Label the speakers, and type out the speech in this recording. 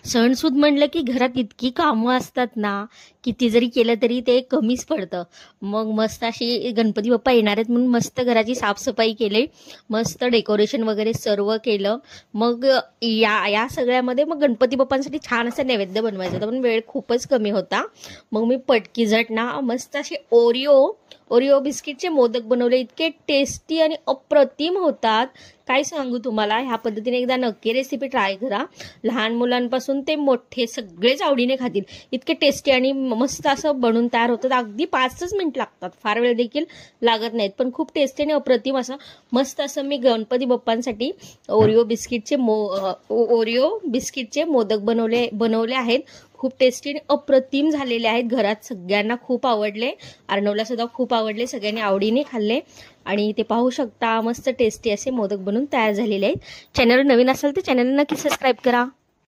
Speaker 1: सणसूद म्हणलं की घरात इतकी कामं असतात ना, किती जरी केलं तरी ते कमीच पडतं. मग मस्त अशी गणपती बाप्पा येणार आहेत म्हणून मस्त घराची साफसफाई केली, मस्त डेकोरेशन वगैरे सर्व केलं. मग या या सगळ्यामध्ये मग गणपती बाप्पांसाठी छान असं नैवेद्य बनवायचं होतं, पण वेळ खूपच कमी होता. मग मी पटकीझट ना मस्त असे ओरिओ बिस्किटचे मोदक बनवले. इतके टेस्टी आणि अप्रतिम होतात, काय सांगू तुम्हाला. ह्या पद्धतीने एकदा नक्की रेसिपी ट्राय करा. लहान मुलांपासून ते मोठे सगळेच आवडीने खातील. इतके टेस्टी आणि मस्त असं बनून तयार होतात. अगदी 5च मिनिट लागतात, फार वेळ देखील लागत नाहीत, पण खूप टेस्टी आणि अप्रतिम असं मस्त असं मी गणपती बाप्पांसाठी ओरिओ बिस्किटचे मोदक बनवले आहेत. खूप टेस्टी आणि अप्रतिम झालेले आहेत. घरात सगळ्यांना खूप आवडले, अर्णवला सुद्धा खूप आवडले, सगळ्यांनी आवडीने खाल्ले. आणि ते पाहू शकता मस्त टेस्टी असे मोदक बनून तयार झालेले आहेत. चॅनलवर नवीन असाल तर चॅनलला नक्की सबस्क्राईब करा.